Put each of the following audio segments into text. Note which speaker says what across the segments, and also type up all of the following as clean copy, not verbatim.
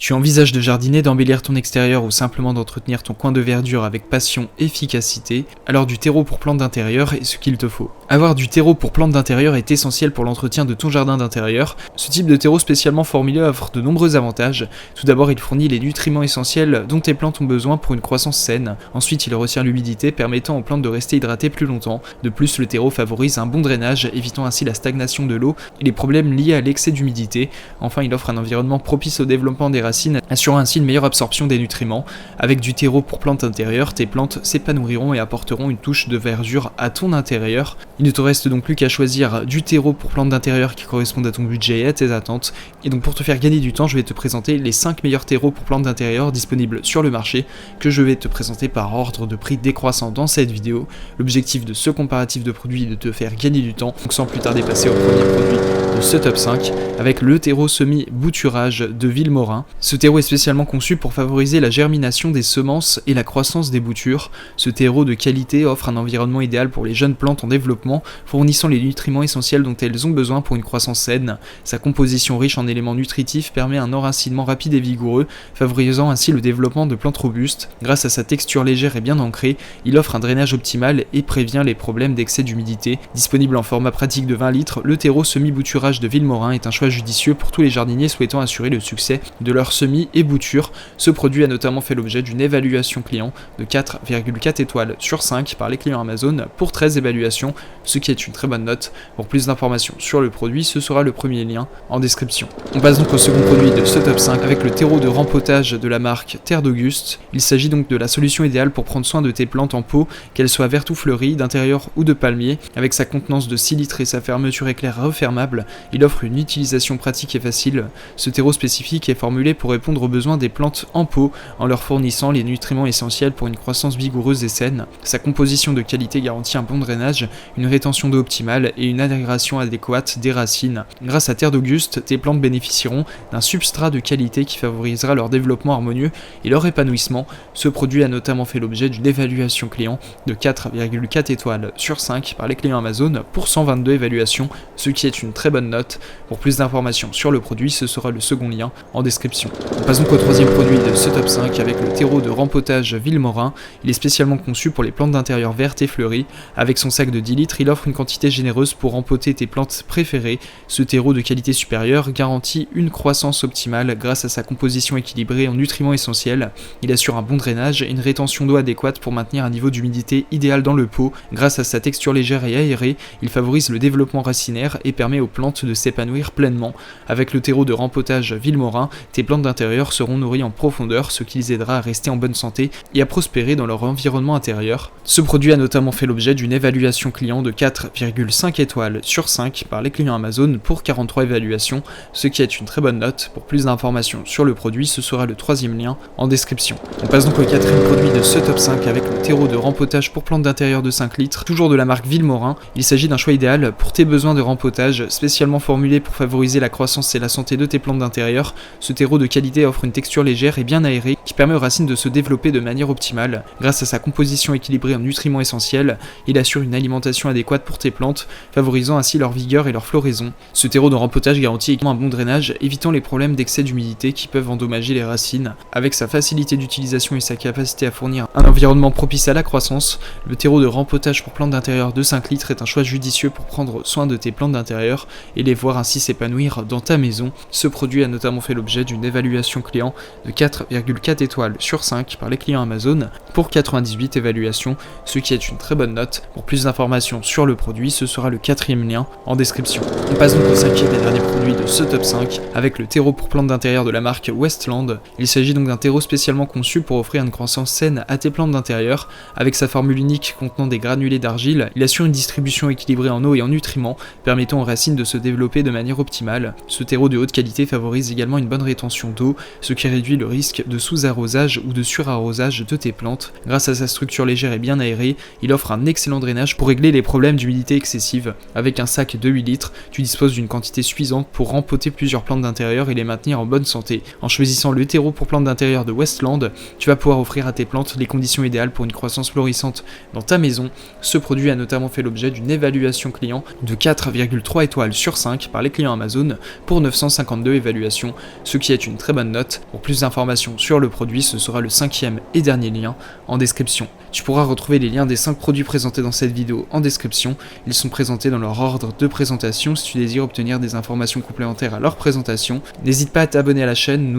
Speaker 1: Tu envisages de jardiner, d'embellir ton extérieur ou simplement d'entretenir ton coin de verdure avec passion et efficacité, alors du terreau pour plantes d'intérieur est ce qu'il te faut. Avoir du terreau pour plantes d'intérieur est essentiel pour l'entretien de ton jardin d'intérieur. Ce type de terreau spécialement formulé offre de nombreux avantages. Tout d'abord, il fournit les nutriments essentiels dont tes plantes ont besoin pour une croissance saine. Ensuite, il retient l'humidité, permettant aux plantes de rester hydratées plus longtemps. De plus, le terreau favorise un bon drainage, évitant ainsi la stagnation de l'eau et les problèmes liés à l'excès d'humidité. Enfin, il offre un environnement propice au développement des racines, assurant ainsi une meilleure absorption des nutriments. Avec du terreau pour plantes intérieures, tes plantes s'épanouiront et apporteront une touche de verdure à ton intérieur. Il ne te reste donc plus qu'à choisir du terreau pour plantes d'intérieur qui correspondent à ton budget et à tes attentes. Et donc pour te faire gagner du temps, je vais te présenter les 5 meilleurs terreaux pour plantes d'intérieur disponibles sur le marché, que je vais te présenter par ordre de prix décroissant dans cette vidéo. L'objectif de ce comparatif de produits est de te faire gagner du temps, donc sans plus tarder passer au premier produit de ce top 5, avec le terreau semi-bouturage de Villemorin. Ce terreau est spécialement conçu pour favoriser la germination des semences et la croissance des boutures. Ce terreau de qualité offre un environnement idéal pour les jeunes plantes en développement, fournissant les nutriments essentiels dont elles ont besoin pour une croissance saine. Sa composition riche en éléments nutritifs permet un enracinement rapide et vigoureux, favorisant ainsi le développement de plantes robustes. Grâce à sa texture légère et bien ancrée, il offre un drainage optimal et prévient les problèmes d'excès d'humidité. Disponible en format pratique de 20 litres, le terreau semi-bouturage de Villemorin est un choix judicieux pour tous les jardiniers souhaitant assurer le succès de leur semis et bouture. Ce produit a notamment fait l'objet d'une évaluation client de 4,4 étoiles sur 5 par les clients Amazon pour 13 évaluations, ce qui est une très bonne note. Pour plus d'informations sur le produit, ce sera le premier lien en description. On passe donc au second produit de ce top 5 avec le terreau de rempotage de la marque Terre d'Auguste. Il s'agit donc de la solution idéale pour prendre soin de tes plantes en pot, qu'elles soient vertes ou fleuries, d'intérieur ou de palmier. Avec sa contenance de 6 litres et sa fermeture éclair refermable, il offre une utilisation pratique et facile. Ce terreau spécifique est formulé pour répondre aux besoins des plantes en pot en leur fournissant les nutriments essentiels pour une croissance vigoureuse et saine. Sa composition de qualité garantit un bon drainage, une rétention d'eau optimale et une aération adéquate des racines. Grâce à Terre d'Auguste, tes plantes bénéficieront d'un substrat de qualité qui favorisera leur développement harmonieux et leur épanouissement. Ce produit a notamment fait l'objet d'une évaluation client de 4,4 étoiles sur 5 par les clients Amazon pour 122 évaluations, ce qui est une très bonne note. Pour plus d'informations sur le produit, ce sera le second lien en description. On passe donc au troisième produit de ce top 5 avec le terreau de rempotage Villemorin. Il est spécialement conçu pour les plantes d'intérieur vertes et fleuries. Avec son sac de 10 litres, il offre une quantité généreuse pour rempoter tes plantes préférées. Ce terreau de qualité supérieure garantit une croissance optimale grâce à sa composition équilibrée en nutriments essentiels. Il assure un bon drainage et une rétention d'eau adéquate pour maintenir un niveau d'humidité idéal dans le pot. Grâce à sa texture légère et aérée, il favorise le développement racinaire et permet aux plantes de s'épanouir pleinement. Avec le terreau de rempotage Villemorin, tes plantes d'intérieur seront nourries en profondeur, ce qui les aidera à rester en bonne santé et à prospérer dans leur environnement intérieur. Ce produit a notamment fait l'objet d'une évaluation client de 4,5 étoiles sur 5 par les clients Amazon pour 43 évaluations, ce qui est une très bonne note. Pour plus d'informations sur le produit, ce sera le troisième lien en description. On passe donc au quatrième produit de ce top 5 avec le terreau de rempotage pour plantes d'intérieur de 5 litres, toujours de la marque Villemorin. Il s'agit d'un choix idéal pour tes besoins de rempotage, spécialement formulé pour favoriser la croissance et la santé de tes plantes d'intérieur. Ce terreau de qualité offre une texture légère et bien aérée qui permet aux racines de se développer de manière optimale. Grâce à sa composition équilibrée en nutriments essentiels, il assure une alimentation adéquate pour tes plantes, favorisant ainsi leur vigueur et leur floraison. Ce terreau de rempotage garantit également un bon drainage, évitant les problèmes d'excès d'humidité qui peuvent endommager les racines. Avec sa facilité d'utilisation et sa capacité à fournir un environnement propice à la croissance, le terreau de rempotage pour plantes d'intérieur de 5 litres est un choix judicieux pour prendre soin de tes plantes d'intérieur et les voir ainsi s'épanouir dans ta maison. Ce produit a notamment fait l'objet d'une évaluation client de 4,4 étoiles sur 5 par les clients Amazon pour 98 évaluations, ce qui est une très bonne note. Pour plus d'informations sur le produit, ce sera le quatrième lien en description. On passe donc au cinquième et dernier produit de ce top 5 avec le terreau pour plantes d'intérieur de la marque Westland. Il s'agit donc d'un terreau spécialement conçu pour offrir une croissance saine à tes plantes d'intérieur. Avec sa formule unique contenant des granulés d'argile, il assure une distribution équilibrée en eau et en nutriments, permettant aux racines de se développer de manière optimale. Ce terreau de haute qualité favorise également une bonne rétention d'eau, ce qui réduit le risque de sous-arrosage ou de surarrosage de tes plantes. Grâce à sa structure légère et bien aérée, il offre un excellent drainage pour régler les problèmes d'humidité excessive. Avec un sac de 8 litres, tu disposes d'une quantité suffisante pour rempoter plusieurs plantes d'intérieur et les maintenir en bonne santé. En choisissant le terreau pour plantes d'intérieur de Westland, tu vas pouvoir offrir à tes plantes les conditions idéales pour une croissance florissante dans ta maison. Ce produit a notamment fait l'objet d'une évaluation client de 4,3 étoiles sur 5 par les clients Amazon pour 952 évaluations, ce qui est une une très bonne note. Pour plus d'informations sur le produit, ce sera le 5e et dernier lien en description. Tu pourras retrouver les liens des 5 produits présentés dans cette vidéo en description. Ils sont présentés dans leur ordre de présentation. Si tu désires obtenir des informations complémentaires à leur présentation, n'hésite pas à t'abonner à la chaîne.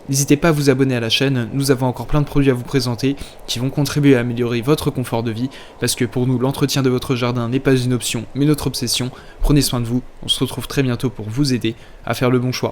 Speaker 1: N'hésitez pas à vous abonner à la chaîne. Nous avons encore plein de produits à vous présenter qui vont contribuer à améliorer votre confort de vie. Parce que pour nous, l'entretien de votre jardin n'est pas une option, mais notre obsession. Prenez soin de vous. On se retrouve très bientôt pour vous aider à faire le bon choix.